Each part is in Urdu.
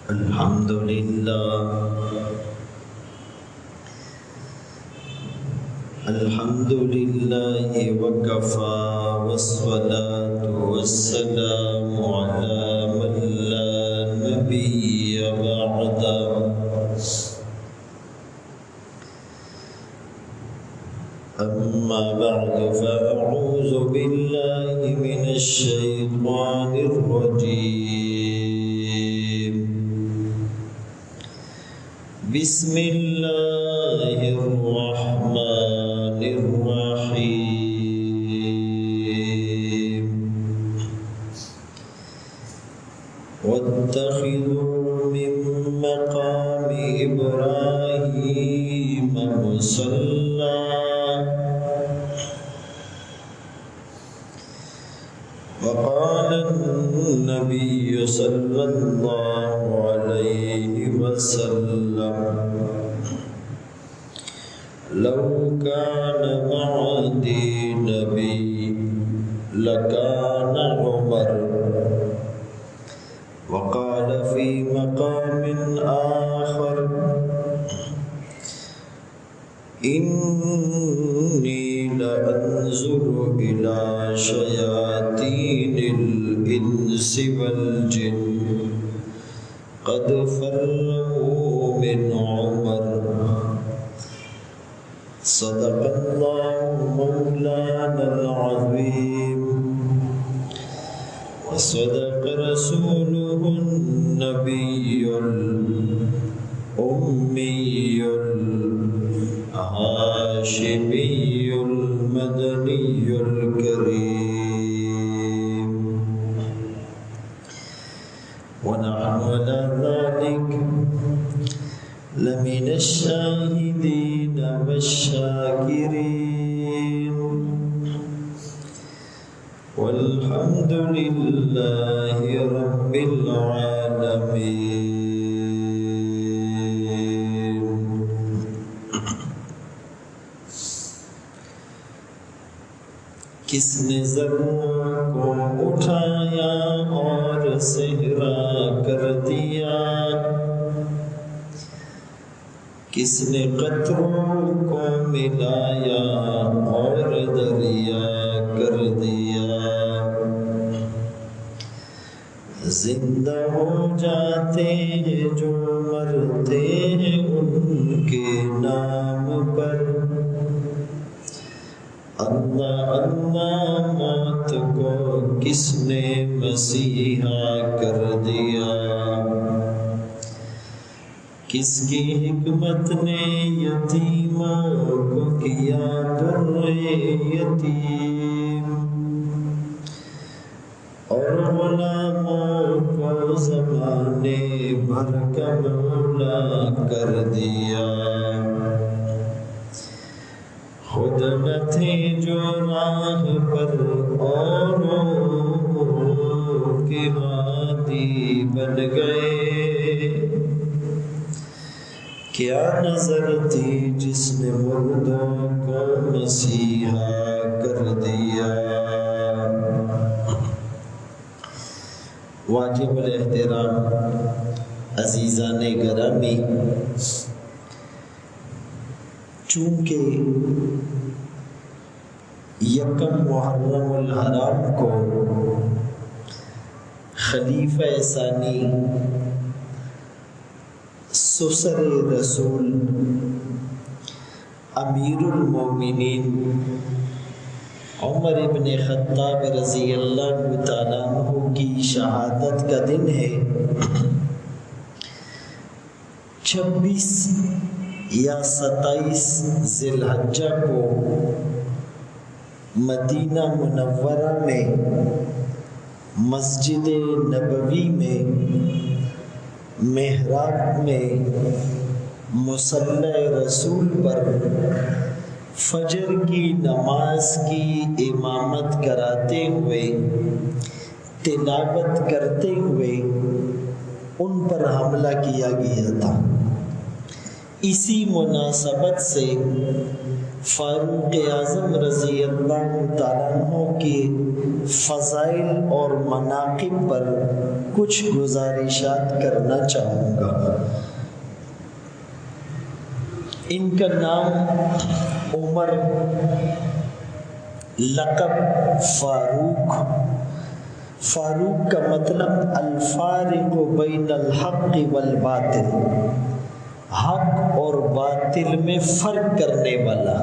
الحمد لله الحمد لله وكفى والصلاة والسلام على من لا نبي بعده أما بعد فأعوذ بالله من الشيطان الرجيم بسم الله الرحمن الرحيم واتخذوا من مقام إبراهيم مصلى وقال النبي صلى الله عليه وسلم لو كان معدي نبي لكان عمر. وقال في مقام آخر إني لأنظر إلى شياطين الإنس والجن قد فروا من عمر. صدق الله مولانا العظيم وصدق رسوله النبي الأمي الهاشمي المدني الكريم ونحن على ذلك لمن الشاهدين والشاكرين والحمد لله رب العالمين. کس نے ذروں کو اٹھایا اور صحرا کر دیا، کس نے قطروں کو ملایا اور دریا کر دیا. زندہ ہو جاتے ہیں جو مرتے ہیں ان کے نام پر. اللہ اللہ موت کو کس نے مسیحا کر دیا، کس کی حکمت نے یتیموں کو کیا در یتیم، اور غلاموں کو زمانے بھر کا مولا کر دیا. خود نہ تھے جو راہ پر اوروں کے ہادی بن گئے. کیا نظر تھی جس نے مردوں کو مسیحا کر دیا. واجب الاحترام عزیزان گرامی، چونکہ یکم محرم الحرام کو خلیفہ ثانی سسر رسول امیر المومنین عمر ابن خطاب رضی اللہ تعالیٰ عنہ کی شہادت کا دن ہے. 26 یا 27 ذی الحجہ کو مدینہ منورہ میں مسجد نبوی میں محراب میں مصلی رسول پر فجر کی نماز کی امامت کراتے ہوئے، تلاوت کرتے ہوئے ان پر حملہ کیا گیا تھا. اسی مناسبت سے فاروق اعظم رضی اللہ تعالیٰ عنہ کے فضائل اور مناقب پر کچھ گزارشات کرنا چاہوں گا۔ ان کا نام عمر، لقب فاروق۔ فاروق کا مطلب الفارق بین الحق والباطل، حق اور باطل میں فرق کرنے والا۔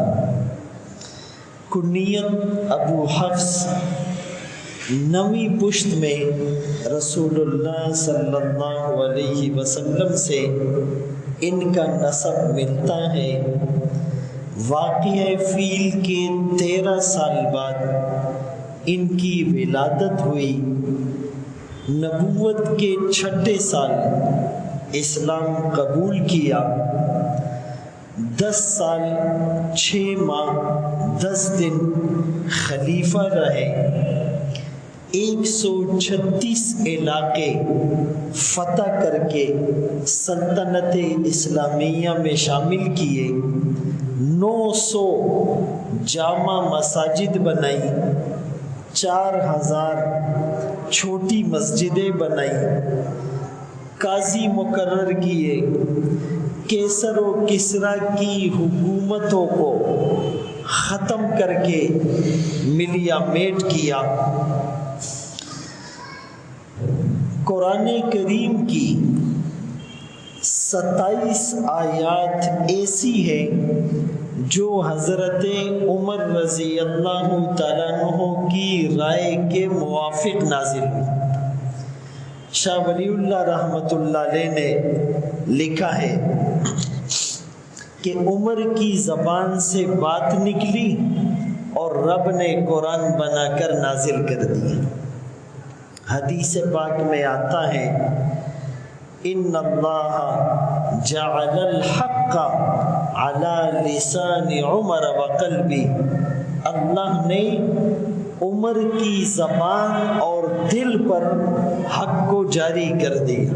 کنیت ابو حفص، نویں پشت میں رسول اللہ صلی اللہ علیہ وسلم سے ان کا نسب ملتا ہے۔ واقعہ فیل کے 13 سال بعد ان کی ولادت ہوئی۔ نبوت کے 6 سال اسلام قبول کیا۔ 10 سال 6 ماہ 10 دن خلیفہ رہے۔ 136 علاقے فتح کر کے سلطنت اسلامیہ میں شامل کیے۔ 900 جامع مساجد بنائی، 4000 چھوٹی مسجدیں بنائی، قاضی مقرر کیے، کیسر و کسریٰ کی حکومتوں کو ختم کر کے ملیا میٹ کیا۔ قرآن کریم کی 27 آیات ایسی ہیں جو حضرت عمر رضی اللہ تعالیٰ عنہ کی رائے کے موافق نازل ہوئی۔ شاہ ولی اللہ رحمۃ اللہ علیہ نے لکھا ہے کہ عمر کی زبان سے بات نکلی اور رب نے قرآن بنا کر نازل کر دیا۔ حدیث پاک میں آتا ہے ان اللہ جعل الحق علی لسان عمر وقلبی، اللہ نے عمر کی زبان اور دل پر حق کو جاری کر دیا۔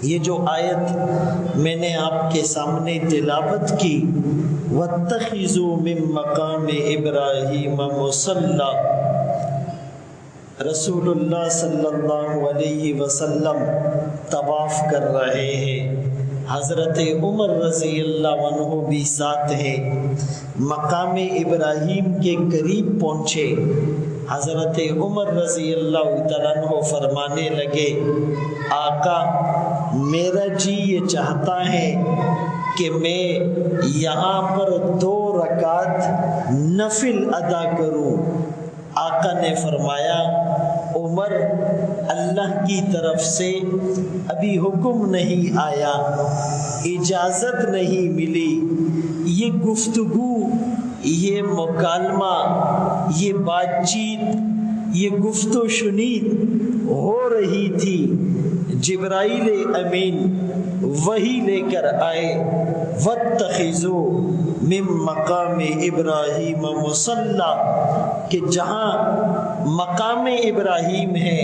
یہ جو آیت میں نے آپ کے سامنے تلاوت کی، وَاتَّخِذُوا مِن مَّقَامِ إِبْرَاهِيمَ مُصَلًّى، رسول اللہ صلی اللہ علیہ وسلم طواف کر رہے ہیں، حضرت عمر رضی اللہ عنہ بھی ساتھ ہیں۔ مقام ابراہیم کے قریب پہنچے، حضرت عمر رضی اللہ تعالیٰ عنہ فرمانے لگے، آقا میرا جی یہ چاہتا ہے کہ میں یہاں پر 2 رکعت نفل ادا کروں۔ آقا نے فرمایا، عمر اللہ کی طرف سے ابھی حکم نہیں آیا، اجازت نہیں ملی، یہ گفتگو، یہ مکالمہ، یہ بات چیت، یہ گفت و شنید ہو رہی تھی۔ جبرائیل امین وہی لے کر آئے، وَاتَّخِذُوا مِن مَّقَامِ إِبْرَاهِيمَ مُصَلًّى، کہ جہاں مقام ابراہیم ہے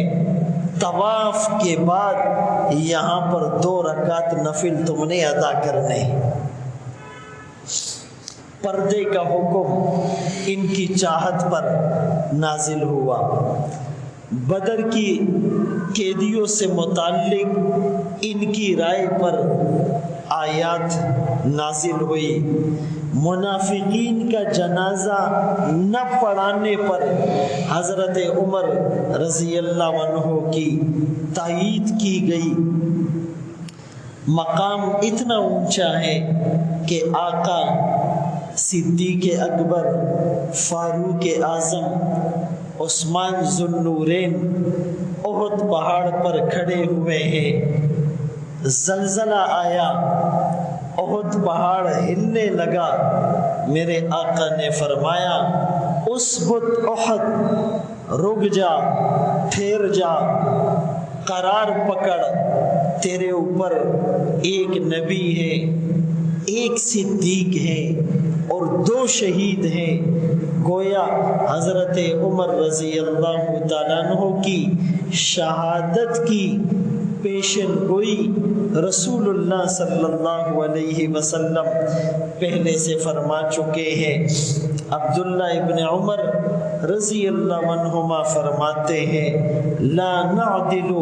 طواف کے بعد یہاں پر 2 رکعت نفل تم نے ادا کرنے۔ پردے کا حکم ان کی چاہت پر نازل ہوا۔ بدر کی قیدیوں سے متعلق ان کی رائے پر آیات نازل ہوئی۔ منافقین کا جنازہ نہ پڑھانے پر حضرت عمر رضی اللہ عنہ کی تائید کی گئی۔ مقام اتنا اونچا ہے کہ آقا صدیق اکبر، فاروق اعظم، عثمان ذو النورین احد پہاڑ پر کھڑے ہوئے ہیں۔ زلزلہ آیا، احد پہاڑ ہلنے لگا، میرے آقا نے فرمایا، اسبت احد، رک جا، ٹھہر جا، قرار پکڑ، تیرے اوپر ایک نبی ہے، ایک صدیق ہے اور 2 شہید ہیں۔ گویا حضرت عمر رضی اللہ تعالیٰ عنہ کی شہادت کی پیشن گوئی رسول اللہ صلی اللہ علیہ وسلم پہلے سے فرما چکے ہیں۔ عبداللہ ابن عمر رضی اللہ عنہما فرماتے ہیں لا نعدل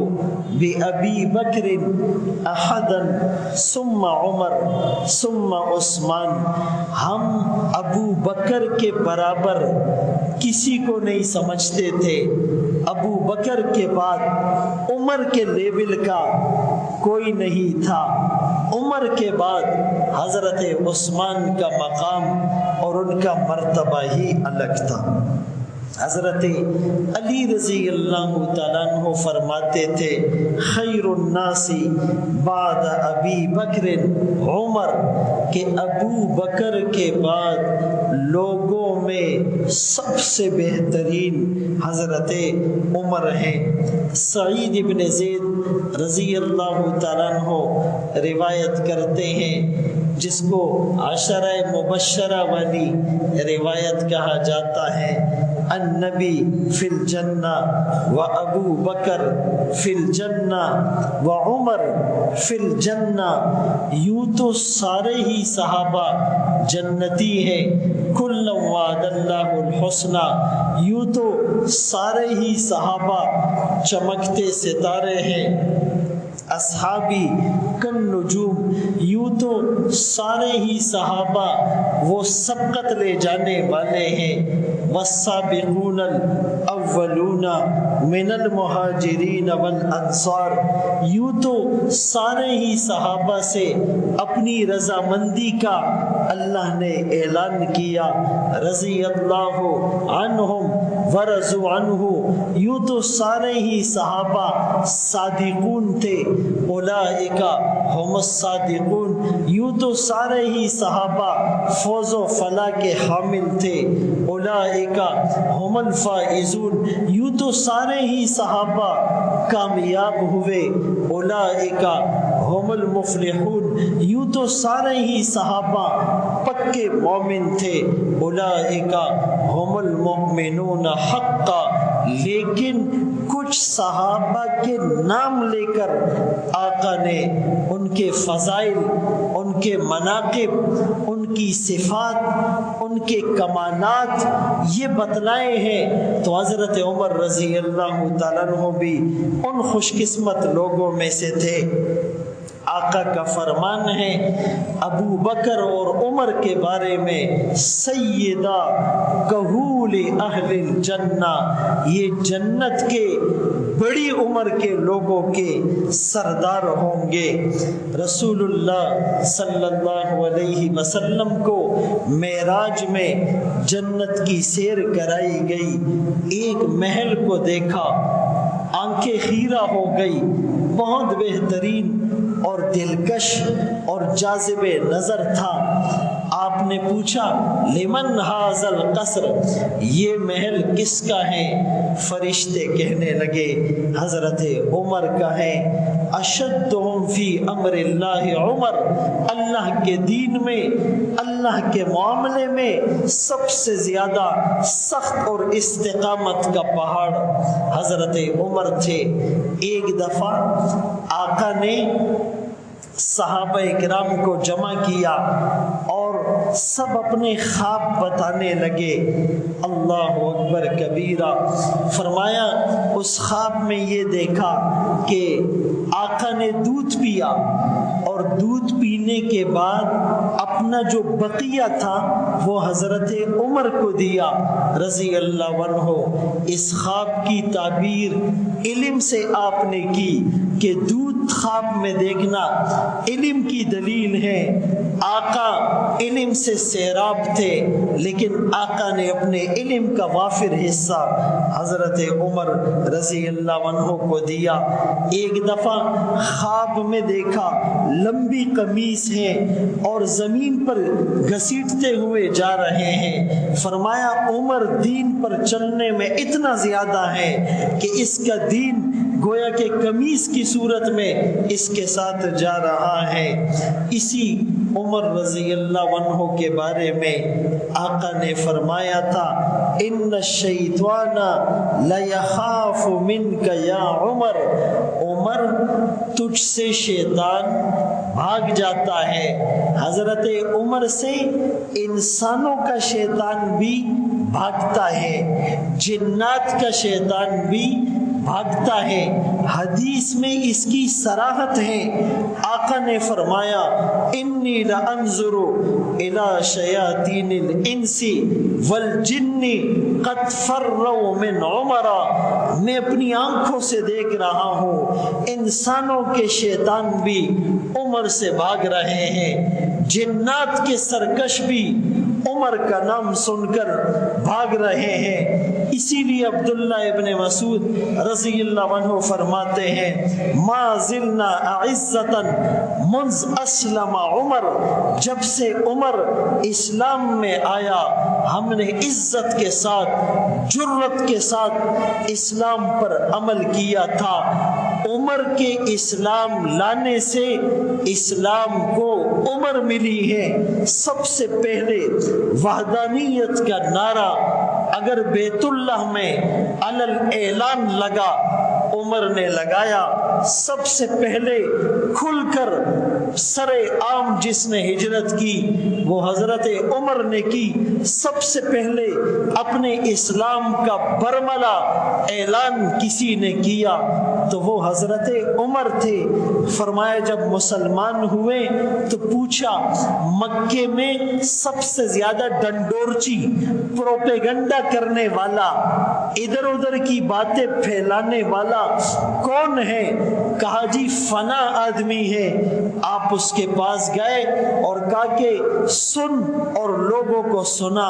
بأبی بکر احدا ثم عمر ثم عثمان، ہم ابو بکر کے برابر کسی کو نہیں سمجھتے تھے، ابو بکر کے بعد عمر کے لیول کا کوئی نہیں تھا، عمر کے بعد حضرت عثمان کا مقام اور ان کا مرتبہ ہی الگ تھا۔ حضرت علی رضی اللہ تعالیٰ عنہ فرماتے تھے خیر الناس بعد ابی بکر عمر، کہ ابو بکر کے بعد لوگوں میں سب سے بہترین حضرت عمر ہیں۔ سعید بن زید رضی اللہ تعالیٰ عنہ روایت کرتے ہیں، جس کو عشرہ مبشرہ والی روایت کہا جاتا ہے، النبی فی الجنہ و ابو بکر فی الجنہ و عمر فی الجنہ، یوں تو سارے ہی صحابہ جنتی ہیں، کل وعد اللہ الحسنہ، یوں تو سارے ہی صحابہ چمکتے ستارے ہیں، اصحابی کن نجوم، یوں تو سارے ہی صحابہ وہ سبقت لے جانے والے ہیں، والسابقون الاولون من المہاجرین والانصار، یوں تو سارے ہی صحابہ سے اپنی رضامندی کا اللہ نے اعلان کیا، رضی اللہ عنہم ورضوا عنہ، یوں تو سارے ہی صحابہ صادقون تھے، اولئک ہم الصادقون، یوں تو سارے ہی صحابہ فوز و فلاح کے حامل تھے، اولئک ہم الفائزون، یوں تو سارے ہی صحابہ کامیاب ہوئے، اولئک ہم المفلحون، یوں تو سارے ہی صحابہ پکے مومن تھے، اولئک ہم المؤمنون حقا، لیکن کچھ صحابہ کے نام لے کر آقا نے ان کے فضائل، ان کے مناقب، ان کی صفات، ان کے کمالات یہ بتلائے ہیں، تو حضرت عمر رضی اللہ تعالیٰ عنہ بھی ان خوش قسمت لوگوں میں سے تھے۔ آقا کا فرمان ہے ابو بکر اور عمر کے بارے میں، سیدہ کہول اہل الجنہ، یہ جنت کے بڑی عمر کے لوگوں کے سردار ہوں گے۔ رسول اللہ صلی اللہ علیہ وسلم کو معراج میں جنت کی سیر کرائی گئی، ایک محل کو دیکھا، آنکھیں خیرہ ہو گئی، بہت بہترین اور دلکش اور جاذب نظر تھا۔ آپ نے پوچھا لمن ھذا القصر، یہ محل کس کا ہے؟ فرشتے کہنے لگے حضرت عمر کا ہے۔ اشدہم فی امر اللہ عمر، اللہ کے دین میں، اللہ کے معاملے میں سب سے زیادہ سخت اور استقامت کا پہاڑ حضرت عمر تھے۔ ایک دفعہ آقا نے صحابہ کرام کو جمع کیا اور سب اپنے خواب بتانے لگے، اللہ اکبر کبیرہ، فرمایا اس خواب میں یہ دیکھا کہ آقا نے دودھ پیا اور دودھ پینے کے بعد اپنا جو بقیہ تھا وہ حضرت عمر کو دیا رضی اللہ عنہ۔ اس خواب کی تعبیر علم سے آپ نے کی کہ دودھ خواب میں دیکھنا علم کی دلیل ہے۔ آقا علم سے سیراب تھے، لیکن آقا نے اپنے علم کا وافر حصہ حضرت عمر رضی اللہ عنہ کو دیا۔ ایک دفعہ خواب میں دیکھا لمبی قمیص ہے اور زمین پر گھسیٹتے ہوئے جا رہے ہیں، فرمایا عمر دین پر چلنے میں اتنا زیادہ ہے کہ اس کا دین گویا کہ قمیص کی صورت میں اس کے ساتھ جا رہا ہے۔ اسی عمر رضی اللہ عنہ کے بارے میں آقا نے فرمایا تھا ان الشیطان لیخاف منک یا عمر، عمر تجھ سے شیطان بھاگ جاتا ہے۔ حضرت عمر سے انسانوں کا شیطان بھی بھاگتا ہے، جنات کا شیطان بھی بھاگتا ہے۔ حدیث میں اس کی صراحت ہے، آقا نے فرمایا انی لانظر الی شیاطین الانس والجن قد فروا من عمر، میں اپنی آنکھوں سے دیکھ رہا ہوں انسانوں کے شیطان بھی عمر سے بھاگ رہے ہیں، جنات کے سرکش بھی عمر کا نام سن کر بھاگ رہے ہیں۔ اسی لیے عبداللہ ابن مسعود رضی اللہ عنہ فرماتے ہیں ما زلنا اعزتا منذ اسلم عمر، جب سے عمر اسلام میں آیا ہم نے عزت کے ساتھ جرت کے ساتھ اسلام پر عمل کیا تھا۔ عمر کے اسلام لانے سے اسلام کو عمر ملی ہے۔ سب سے پہلے وحدانیت کا نعرہ اگر بیت اللہ میں علل اعلان لگا عمر نے لگایا، سب سے پہلے کھل کر سر عام جس نے ہجرت کی وہ حضرت عمر نے کی، سب سے پہلے اپنے اسلام کا برملا اعلان کسی نے کیا تو وہ حضرت عمر تھے۔ فرمایا جب مسلمان ہوئے تو پوچھا مکے میں سب سے زیادہ ڈنڈورچی پروپیگنڈا کرنے والا ادھر ادھر کی باتیں پھیلانے والا کون ہے؟ کہا جی فنا آدمی ہے۔ آپ اس کے پاس گئے اور کہا کہ سن، اور لوگوں کو سنا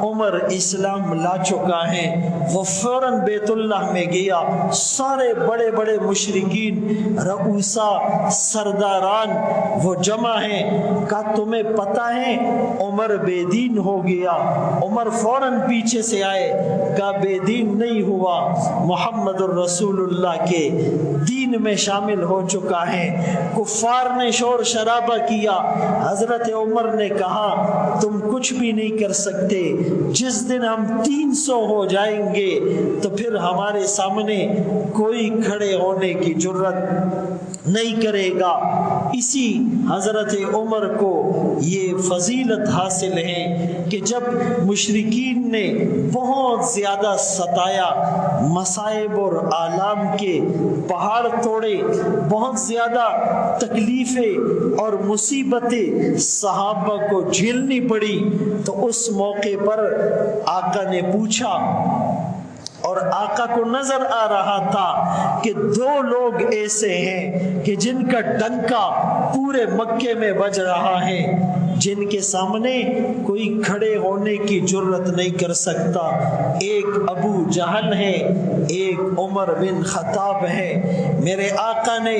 عمر اسلام لا چکا ہے۔ وہ فوراً بیت اللہ میں گیا، سارے بڑے بڑے مشرکین رؤسا سرداران وہ جمع ہیں، کہا تمہیں پتہ ہے عمر بے دین ہو گیا؟ عمر فوراً پیچھے سے آئے، کہا بے دین نہیں ہوا، محمد الرسول اللہ کے دین میں شامل ہو چکا ہے۔ کفار نے شور شرابہ کیا، حضرت عمر نے کہا تم کچھ بھی نہیں کر سکتے، جس دن ہم 300 ہو جائیں گے تو پھر ہمارے سامنے کوئی کھڑے ہونے کی جرت نہیں کرے گا۔ اسی حضرت عمر کو یہ فضیلت حاصل ہے کہ جب مشرکین نے بہت زیادہ ستایا، مصائب اور آلام کے پہاڑ توڑے، بہت زیادہ تکلیفیں اور مصیبتیں صحابہ کو جھیلنی پڑی، تو اس موقع پر آقا نے پوچھا، اور آقا کو نظر آ رہا تھا کہ 2 لوگ ایسے ہیں کہ جن کا ڈنکا پورے مکے میں بج رہا ہے، جن کے سامنے کوئی کھڑے ہونے کی جرت نہیں کر سکتا، ایک ابو جہل ہے، ایک عمر بن خطاب ہے۔ میرے آقا نے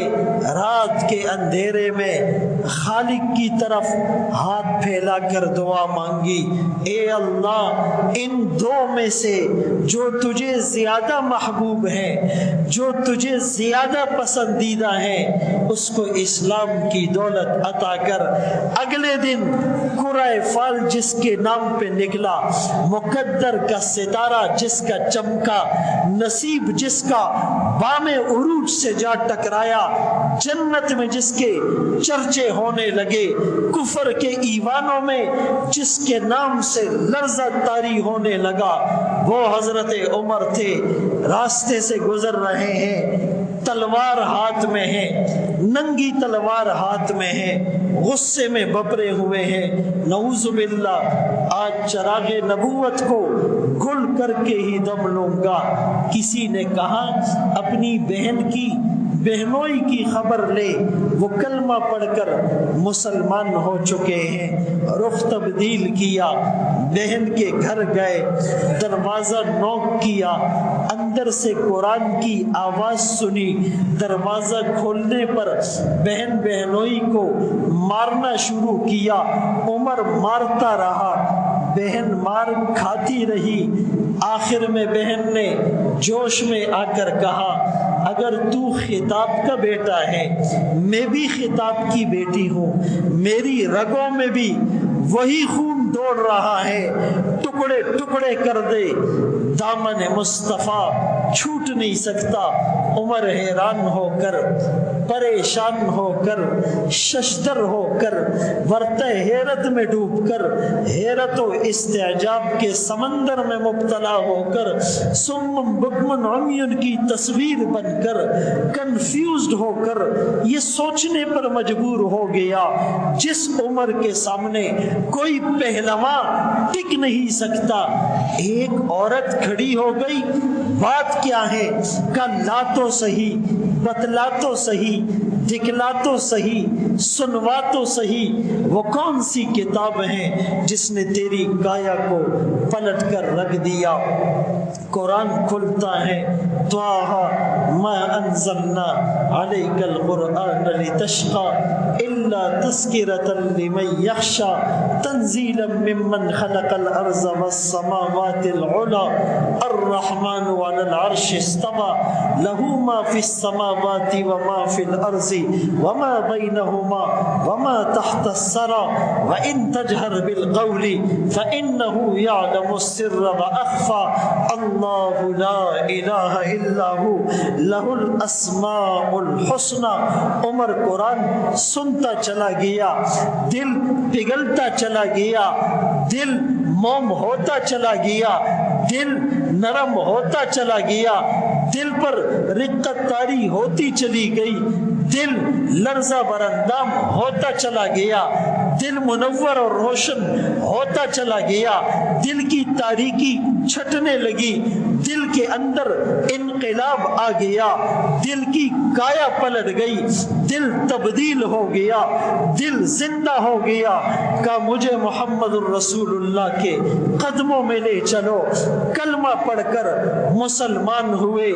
رات کے اندھیرے میں خالق کی طرف ہاتھ پھیلا کر دعا مانگی، اے اللہ ان 2 میں سے جو تجھے زیادہ محبوب ہے، جو تجھے زیادہ پسندیدہ ہے، اس کو اسلام کی دولت عطا کر۔ اگلے دن قرائے فال جس کے نام پہ نکلا، مقدر کا ستارہ جس کا چمکا، نصیب جس کا بام عروج سے جا ٹکرایا، جنت میں جس کے چرچے ہونے لگے، کفر کے ایوانوں میں جس کے نام سے لرزہ طاری ہونے لگا، وہ حضرت عمر تھے۔ راستے سے گزر رہے ہیں، تلوار ہاتھ میں ہے، ننگی تلوار ہاتھ میں ہے، غصے میں بپرے ہوئے ہیں، نعوذ باللہ آج چراغ نبوت کو گل کر کے ہی دم لوں گا۔ کسی نے کہا اپنی بہن کی بہنوئی کی خبر لے، وہ کلمہ پڑھ کر مسلمان ہو چکے ہیں۔ رخ تبدیل کیا، بہن کے گھر گئے، دروازہ نوک کیا، اندر سے قرآن کی آواز سنی، دروازہ کھولنے پر بہن بہنوئی کو مارنا شروع کیا، عمر مارتا رہا، بہن مار کھاتی رہی، آخر میں بہن نے جوش میں آ کر کہا اگر تو خطاب کا بیٹا ہے میں بھی خطاب کی بیٹی ہوں، میری رگوں میں بھی وہی خون دوڑ رہا ہے، ٹکڑے ٹکڑے کر دے، دامن مصطفیٰ چھوٹ نہیں سکتا۔ عمر حیران ہو کر، پریشان ہو کر، ششدر ہو کر، ورطہ حیرت میں ڈوب کر، حیرت و استعجاب کے سمندر میں مبتلا ہو کر، سمم بکمن عمیون کی تصویر بن کر، کنفیوزڈ ہو کر یہ سوچنے پر مجبور ہو گیا جس عمر کے سامنے کوئی پہلواں ٹک نہیں سکتا۔ ایک عورت کھڑی ہو گئی، بات کیا ہے؟ کہ لا تو صحیح، بتلا تو صحیح، دکھلا تو صحیح، سنوا تو صحیح، وہ کون سی کتاب ہے جس نے تیری کایا کو پلٹ کر رکھ دیا؟ قرآن کھلتا ہے، طٰہٰ ما انزلنا علیک القرآن لتشقی الا تذکرۃ لمن یخشی تنزیلا ممن خلق الارض والسماوات العلی الرحمن علی العرش استوی لہ ما فی السماوات وما فی الارض وما بینہما وما تحت الثری وان تجہر بالقول فانہ یعلم السر واخفی اللہ لا الہ الا ہو لہ الاسماء الحسنی۔ عمر قرآن سنتا چلا گیا، دل پگھلتا چلا گیا، دل موم ہوتا چلا گیا، دل نرم ہوتا چلا گیا، دل پر رقت طاری ہوتی چلی گئی، دل لرزہ براندام ہوتا چلا گیا، دل منور اور روشن ہوتا چلا گیا، دل کی تاریکی چھٹنے لگی، دل کے اندر انقلاب آ گیا، دل کی کایا پلٹ گئی، دل تبدیل ہو گیا، دل زندہ ہو گیا۔ کہ مجھے محمد الرسول اللہ کے قدموں میں لے چلو۔ کلمہ پڑھ کر مسلمان ہوئے،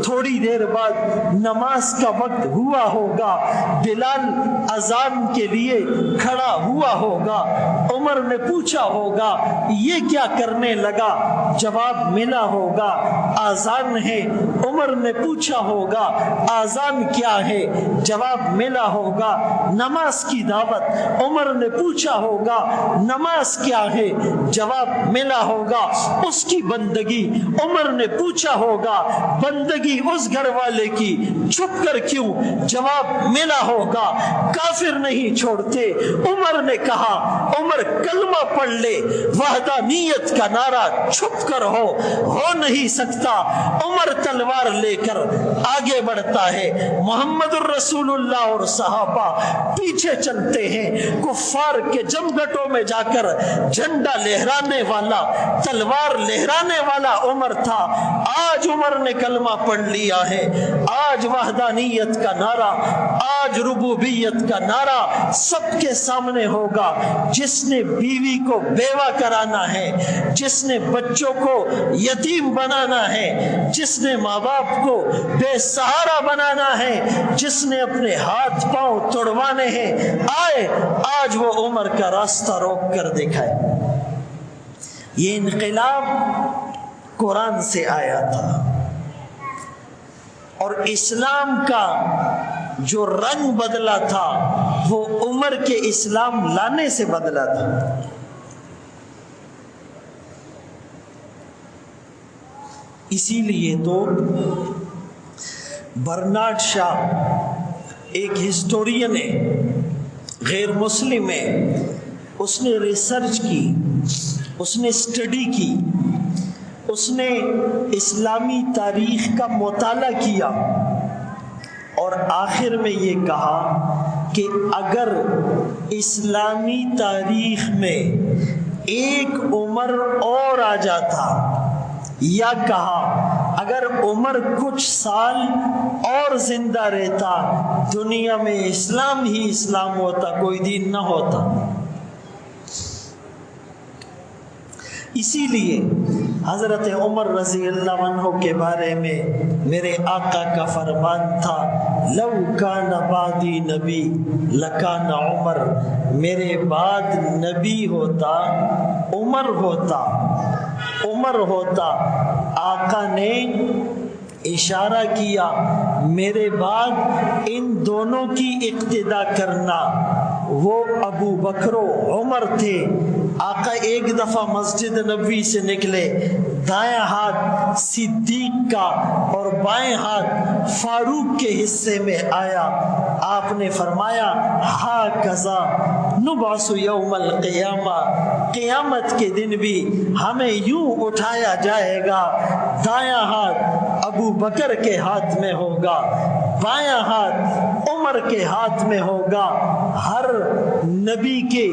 تھوڑی دیر بعد نماز کا وقت ہوا ہوگا، بلال اذان کے لیے کھڑا ہوا ہوگا، عمر نے پوچھا ہوگا یہ کیا کرنے لگا؟ جواب ملا ہوگا آذان ہے۔ عمر نے پوچھا ہوگا آذان کیا ہے؟ جواب ملا ہوگا نماز کی دعوت۔ عمر نے پوچھا ہوگا نماز کیا ہے؟ جواب ملا ہوگا اس کی بندگی۔ عمر نے پوچھا ہوگا بندگی اس گھر والے کی چھپ کر کیوں؟ جواب ملا ہوگا کافر نہیں چھوڑتے۔ عمر نے کہا عمر کلمہ پڑھ لے، وحدانیت کا نعرہ چھپ کر ہو نہیں سکتا۔ عمر تلوار لے کر آگے بڑھتا ہے، محمد الرسول اللہ اور صحابہ پیچھے چلتے ہیں۔ کفار کے جمگھٹوں میں جا کر جھنڈا لہرانے والا، تلوار لہرانے والا عمر تھا۔ آج عمر نے کلمہ پڑھ لیا ہے، آج وحدانیت کا نعرہ، آج ربوبیت کا نعرہ سب کے سامنے ہوگا۔ جس نے بیوی کو بیوہ کرانا ہے، جس نے بچوں کو یتیم بنانا ہے، جس نے ماں باپ کو بے سہارا بنانا ہے، جس نے اپنے ہاتھ پاؤں توڑوانے ہیں، آئے آج وہ عمر کا راستہ روک کر دکھائے۔ یہ انقلاب قرآن سے آیا تھا، اور اسلام کا جو رنگ بدلا تھا وہ عمر کے اسلام لانے سے بدلا تھا۔ اسی لیے تو برنارڈ شاہ ایک ہسٹورین ہے، غیر مسلم ہے، اس نے ریسرچ کی، اس نے اسٹڈی کی، اس نے اسلامی تاریخ کا مطالعہ کیا، اور آخر میں یہ کہا کہ اگر اسلامی تاریخ میں ایک عمر اور آ جاتا، یا کہا اگر عمر کچھ سال اور زندہ رہتا، دنیا میں اسلام ہی اسلام ہوتا، کوئی دین نہ ہوتا۔ اسی لیے حضرت عمر رضی اللہ عنہ کے بارے میں میرے آقا کا فرمان تھا، لو کان بعدی نبی لکان عمر، میرے بعد نبی ہوتا عمر ہوتا آقا نے اشارہ کیا میرے بعد ان دونوں کی اقتدا کرنا. وہ ابو بکر و عمر تھے. آقا ایک دفعہ مسجد نبوی سے نکلے، دائیں ہاتھ صدیق کا اور بائیں ہاتھ فاروق کے حصے میں آیا. آپ نے فرمایا ہاکذا نبعث یوم القیامہ، قیامت کے دن بھی ہمیں یوں اٹھایا جائے گا. دائیں ہاتھ ابو بکر کے ہاتھ میں ہوگا، بائیں ہاتھ عمر کے ہاتھ میں ہوگا. ہر نبی کے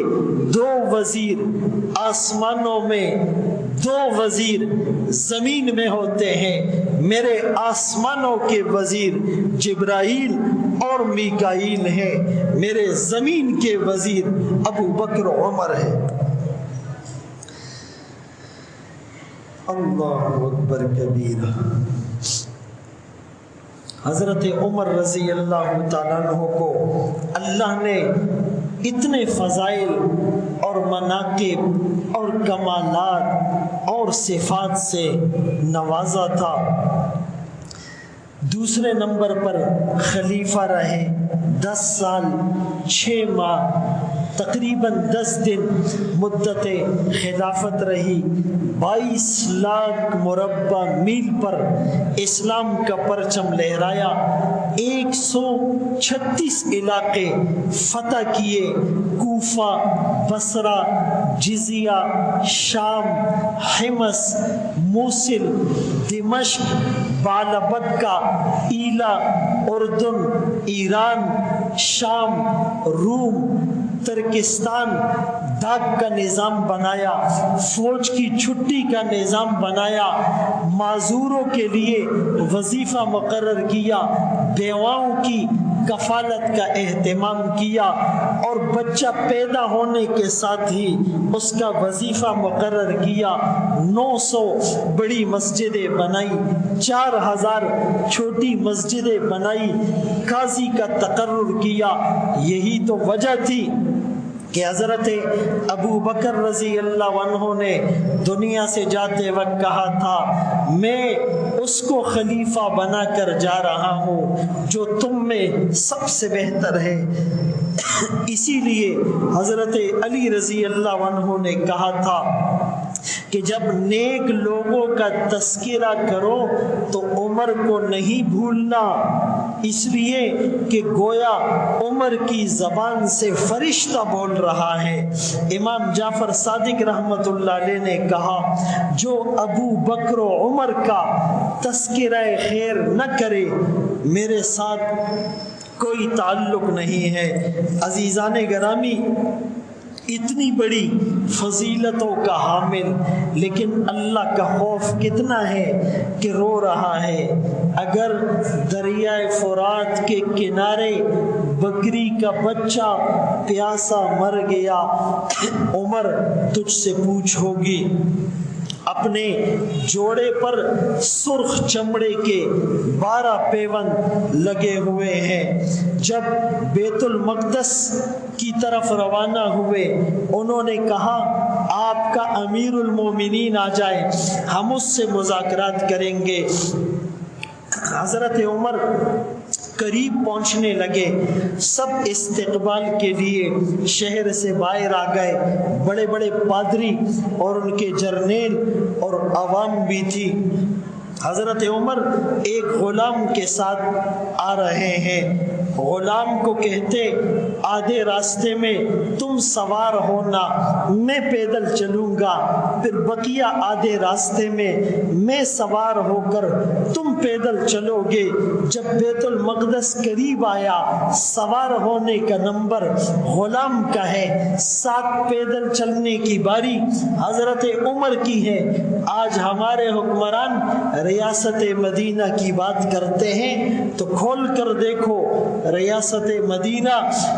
2 وزیر آسمانوں میں، 2 وزیر زمین میں ہوتے ہیں. میرے آسمانوں کے وزیر جبرائیل اور میکائیل ہیں، میرے زمین کے وزیر ابو بکر و عمر ہیں. اللہ اکبر کبیرہ. حضرت عمر رضی اللہ تعالیٰ عنہ کو اللہ نے اتنے فضائل اور مناقب اور کمالات اور صفات سے نوازا تھا. دوسرے نمبر پر خلیفہ رہے، 10 سال 6 ماہ تقریباً 10 دن مدت خلافت رہی. 22 لاکھ مربع میل پر اسلام کا پرچم لہرایا. 136 علاقے فتح کیے، کوفہ، بصرہ، جزیہ، شام، حمص، موصل، دمشق، بالابکہ، ایلا، اردن، ایران، شام، روم، ترکستان. ڈاک کا نظام بنایا، فوج کی چھٹی کا نظام بنایا، معذوروں کے لیے وظیفہ مقرر کیا، بیواؤں کی کفالت کا اہتمام کیا، اور بچہ پیدا ہونے کے ساتھ ہی اس کا وظیفہ مقرر کیا. 900 بڑی مسجدیں بنائی، 4000 چھوٹی مسجدیں بنائی، قاضی کا تقرر کیا. یہی تو وجہ تھی کہ حضرت ابو بکر رضی اللہ عنہ نے دنیا سے جاتے وقت کہا تھا میں اس کو خلیفہ بنا کر جا رہا ہوں جو تم میں سب سے بہتر ہے. اسی لیے حضرت علی رضی اللہ عنہ نے کہا تھا کہ جب نیک لوگوں کا تذکرہ کرو تو عمر کو نہیں بھولنا، اس لیے کہ گویا عمر کی زبان سے فرشتہ بول رہا ہے. امام جعفر صادق رحمت اللہ علیہ نے کہا جو ابو بکر و عمر کا تذکرہ خیر نہ کرے میرے ساتھ کوئی تعلق نہیں ہے. عزیزان گرامی، اتنی بڑی فضیلتوں کا حامل لیکن اللہ کا خوف کتنا ہے کہ رو رہا ہے. اگر دریائے فرات کے کنارے بکری کا بچہ پیاسا مر گیا، عمر تجھ سے پوچھ ہوگی. اپنے جوڑے پر سرخ چمڑے کے 12 پیوند لگے ہوئے ہیں. جب بیت المقدس کی طرف روانہ ہوئے انہوں نے کہا آپ کا امیر المومنین آ جائے، ہم اس سے مذاکرات کریں گے. حضرت عمر قریب پہنچنے لگے، سب استقبال کے لیے شہر سے باہر آ گئے. بڑے بڑے پادری اور ان کے جرنیل اور عوام بھی تھی. حضرت عمر ایک غلام کے ساتھ آ رہے ہیں. غلام کو کہتے آدھے راستے میں تم سوار ہونا، میں پیدل چلوں گا، پھر بقیہ آدھے راستے میں سوار ہو کر تم پیدل چلو گے. جب بیت المقدس قریب آیا سوار ہونے کا نمبر غلام کا ہے، 7 پیدل چلنے کی باری حضرت عمر کی ہے. آج ہمارے حکمران ریاست مدینہ کی بات کرتے ہیں تو کھول کر دیکھو ریاست مدینہ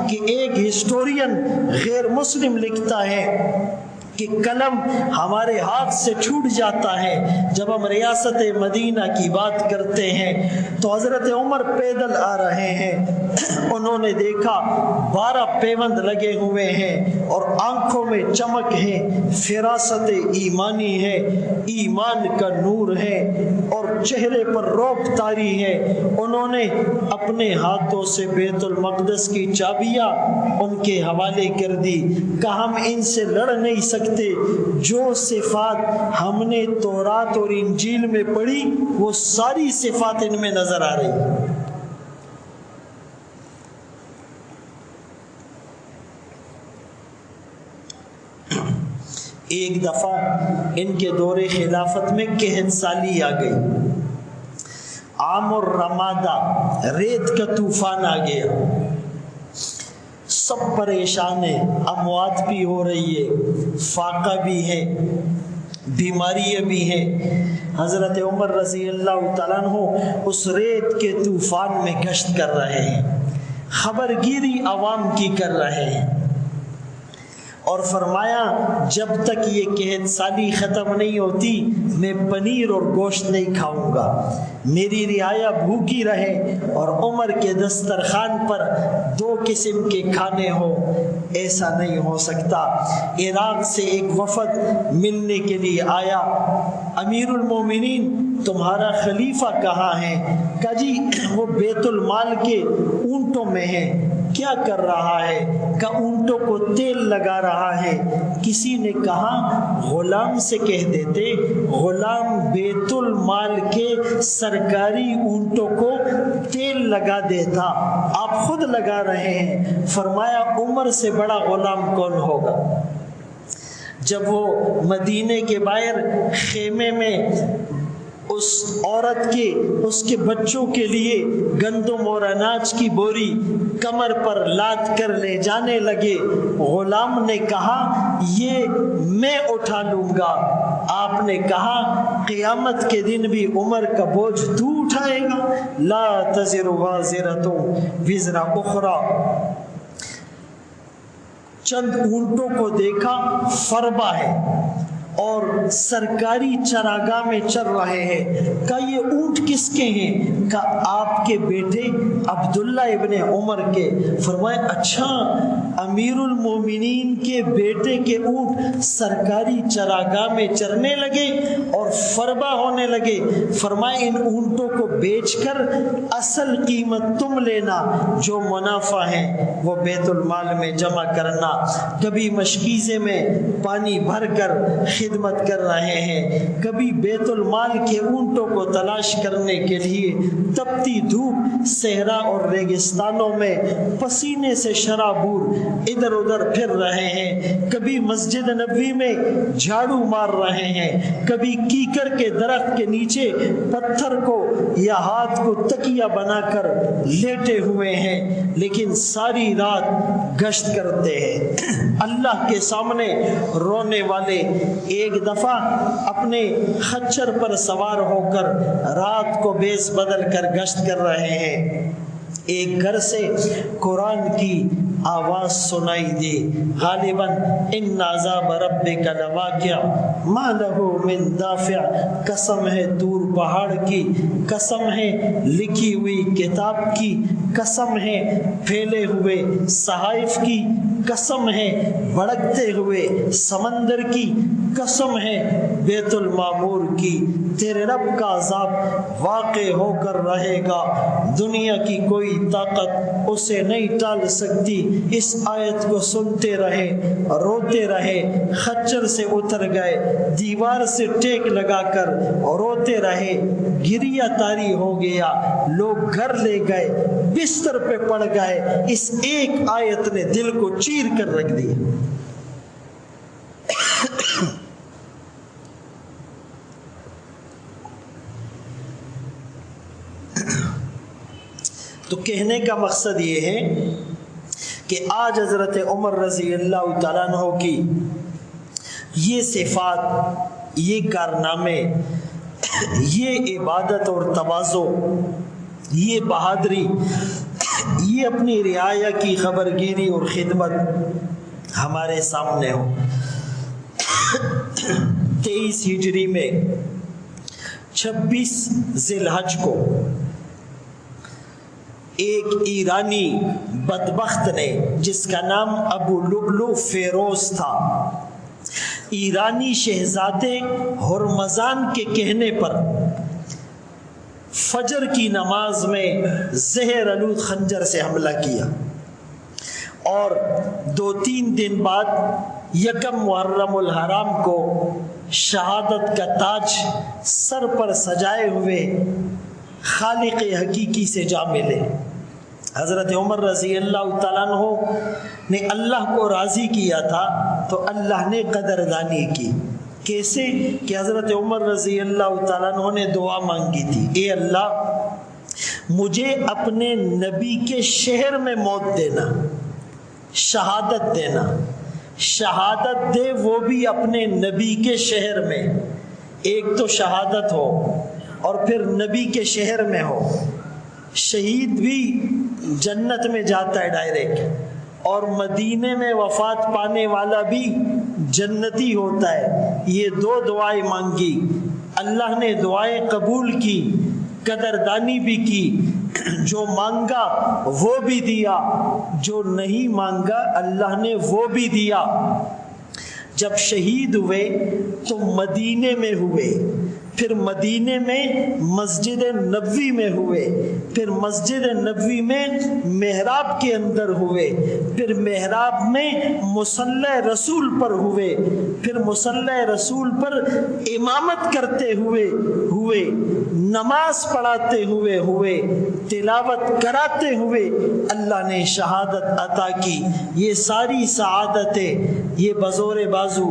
کی ایک ہسٹورین غیر مسلم لکھتا ہے کہ قلم ہمارے ہاتھ سے چھوٹ جاتا ہے جب ہم ریاست مدینہ کی بات کرتے ہیں تو حضرت عمر پیدل آ رہے ہیں، انہوں نے دیکھا 12 پیوند لگے ہوئے ہیں اور آنکھوں میں چمک ہے، فراست ایمانی ہے، ایمان کا نور ہے اور چہرے پر رعب طاری ہے۔ انہوں نے اپنے ہاتھوں سے بیت المقدس کی چابیاں ان کے حوالے کر دی، کہا ہم ان سے لڑ نہیں سکتے، جو صفات ہم نے تورات اور انجیل میں پڑھی وہ ساری صفات ان میں نظر آ رہی ہیں۔ ایک دفعہ ان کے دور خلافت میں قحط سالی آ گئی، عام اور رمادہ ریت کا طوفان آ گیا، سب پریشان ہیں، اموات بھی ہو رہی ہے، فاقہ بھی ہے، بیماریاں بھی ہیں۔ حضرت عمر رضی اللہ تعالیٰ عنہ اس ریت کے طوفان میں گشت کر رہے ہیں، خبرگیری عوام کی کر رہے ہیں، اور فرمایا جب تک یہ قحط سالی ختم نہیں ہوتی میں پنیر اور گوشت نہیں کھاؤں گا، میری رعایا بھوکی رہے اور عمر کے دسترخوان پر 2 قسم کے کھانے ہو، ایسا نہیں ہو سکتا۔ عراق سے ایک وفد ملنے کے لیے آیا، امیر المومنین تمہارا خلیفہ کہاں ہے؟ کہا جی وہ بیت المال کے اونٹوں میں ہے۔ کیا کر رہا ہے؟ کہ اونٹوں کو تیل لگا رہا ہے۔ کسی نے کہا غلام سے کہہ دیتے، غلام بیت المال کے سرکاری اونٹوں کو تیل لگا دیتا، آپ خود لگا رہے ہیں۔ فرمایا عمر سے بڑا غلام کون ہوگا؟ جب وہ مدینے کے باہر خیمے میں اس عورت کے اس کے بچوں کے لیے گندم اور اناج کی بوری کمر پر لاد کر لے جانے لگے، غلام نے کہا یہ میں اٹھا لوں گا۔ آپ نے کہا قیامت کے دن بھی عمر کا بوجھ تو اٹھائے گا؟ لا تزر وازرۃ وزر اخری۔ چند اونٹوں کو دیکھا، فربہ ہے اور سرکاری چراگاہ میں چر رہے ہیں۔ کہا یہ اونٹ کس کے ہیں؟ کہا آپ کے بیٹے عبداللہ ابن عمر کے۔ فرمایا اچھا، امیر المومنین کے بیٹے کے اونٹ سرکاری چراگاہ میں چرنے لگے اور فربہ ہونے لگے۔ فرمایا ان اونٹوں کو بیچ کر اصل قیمت تم لینا، جو منافع ہے وہ بیت المال میں جمع کرنا۔ کبھی مشکیزے میں پانی بھر کر خدمت کر رہے ہیں، کبھی بیت المال کے اونٹوں کو تلاش کرنے کے لیے تپتی دھوپ صحرا اور ریگستانوں میں پسینے سے شرابور ادھر ادھر پھر رہے ہیں، کبھی مسجد نبوی میں جھاڑو مار رہے ہیں، کبھی کیکر کے درخت کے نیچے پتھر کو یا ہاتھ کو تکیہ بنا کر لیٹے ہوئے ہیں، لیکن ساری رات گشت کرتے ہیں اللہ کے سامنے رونے والے۔ ایک دفعہ اپنے خچر پر سوار ہو کر رات کو بیس بدل کر گشت کر رہے ہیں، ایک گھر سے قرآن کی آواز سنائی دی، غالباً ان عذاب ربک لواقع ما لہ من دافع، قسم ہے طور پہاڑ کی، قسم ہے لکھی ہوئی کتاب کی، قسم ہے پھیلے ہوئے صحائف کی، قسم ہے بھڑکتے ہوئے سمندر کی، قسم ہے بیت المعمور کی، تیرے رب کا عذاب واقع ہو کر رہے گا، دنیا کی کوئی طاقت اسے نہیں ٹال سکتی۔ اس آیت کو سنتے رہے، روتے رہے، خچر سے اتر گئے، دیوار سے ٹیک لگا کر روتے رہے، گریہ تاری ہو گیا، لوگ گھر لے گئے، بستر پہ پڑ گئے، اس ایک آیت نے دل کو چیر کر رکھ دیا۔ تو کہنے کا مقصد یہ ہے کہ آج حضرت عمر رضی اللہ تعالیٰ عنہ کی یہ صفات، یہ کارنامے، یہ عبادت اور تواضع، یہ بہادری، یہ اپنی رعایا کی خبرگیری اور خدمت ہمارے سامنے ہو۔ 23 ہجری میں 26 ذی الحج کو ایک ایرانی بدبخت نے، جس کا نام ابو لؤلؤ فیروز تھا، ایرانی شہزادے ہرمزان کے کہنے پر فجر کی نماز میں زہر آلود خنجر سے حملہ کیا، اور 2-3 دن بعد 1 محرم الحرام کو شہادت کا تاج سر پر سجائے ہوئے خالق حقیقی سے جا ملے۔ حضرت عمر رضی اللہ تعالیٰ عنہ نے اللہ کو راضی کیا تھا تو اللہ نے قدردانی کی۔ کیسے کہ حضرت عمر رضی اللہ تعالیٰ عنہ نے دعا مانگی تھی، اے اللہ مجھے اپنے نبی کے شہر میں موت دینا، شہادت دینا، شہادت دے وہ بھی اپنے نبی کے شہر میں۔ ایک تو شہادت ہو اور پھر نبی کے شہر میں ہو۔ شہید بھی جنت میں جاتا ہے ڈائریکٹ، اور مدینے میں وفات پانے والا بھی جنتی ہوتا ہے۔ یہ 2 دعائیں مانگی، اللہ نے دعائیں قبول کی، قدردانی بھی کی، جو مانگا وہ بھی دیا، جو نہیں مانگا اللہ نے وہ بھی دیا۔ جب شہید ہوئے تو مدینے میں ہوئے، پھر مدینے میں مسجد نبوی میں ہوئے، پھر مسجد نبوی میں محراب کے اندر ہوئے، پھر محراب میں مصلی رسول پر ہوئے، پھر مصلی رسول پر امامت کرتے ہوئے نماز پڑھاتے ہوئے تلاوت کراتے ہوئے اللہ نے شہادت عطا کی۔ یہ ساری سعادتیں یہ بزور بازو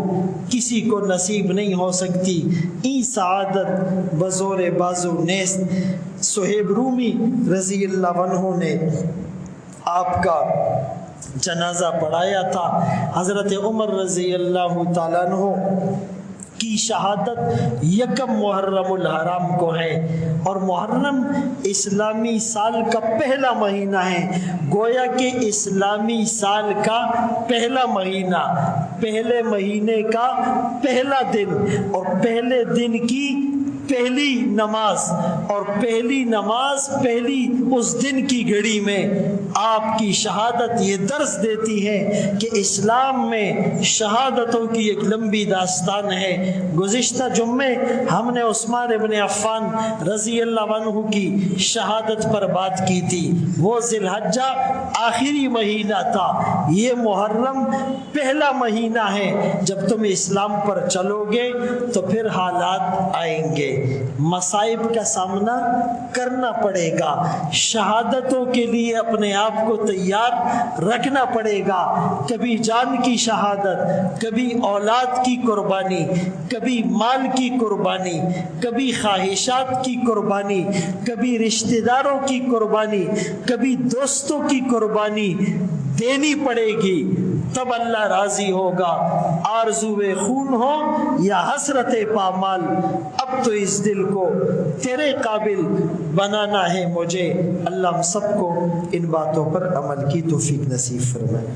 کسی کو نصیب نہیں ہو سکتی۔ ای سعادت بزور بازو نیست۔ صہیب رومی رضی اللہ عنہ نے آپ کا جنازہ پڑھایا تھا۔ حضرت عمر رضی اللہ تعالیٰ عنہ کی شہادت 1 محرم الحرام کو ہے، اور محرم اسلامی سال کا پہلا مہینہ ہے، گویا کہ اسلامی سال کا پہلا مہینہ، پہلے مہینے کا پہلا دن، اور پہلے دن کی پہلی نماز، اور پہلی نماز پہلی اس دن کی گھڑی میں آپ کی شہادت یہ درس دیتی ہے کہ اسلام میں شہادتوں کی ایک لمبی داستان ہے۔ گزشتہ جمعے ہم نے عثمان ابن عفان رضی اللہ عنہ کی شہادت پر بات کی تھی۔ وہ ذی الحجہ آخری مہینہ تھا، یہ محرم پہلا مہینہ ہے۔ جب تم اسلام پر چلو گے تو پھر حالات آئیں گے، مصائب کا سامنا کرنا پڑے گا، شہادتوں کے لیے اپنے آپ کو تیار رکھنا پڑے گا۔ کبھی جان کی شہادت، کبھی اولاد کی قربانی، کبھی مال کی قربانی، کبھی خواہشات کی قربانی، کبھی رشتہ داروں کی قربانی، کبھی دوستوں کی قربانی دینی پڑے گی، تب اللہ راضی ہوگا۔ آرزوئے خون ہو یا حسرت پامال، اب تو اس دل کو تیرے قابل بنانا ہے مجھے۔ اللہ ہم سب کو ان باتوں پر عمل کی توفیق نصیب فرمائے۔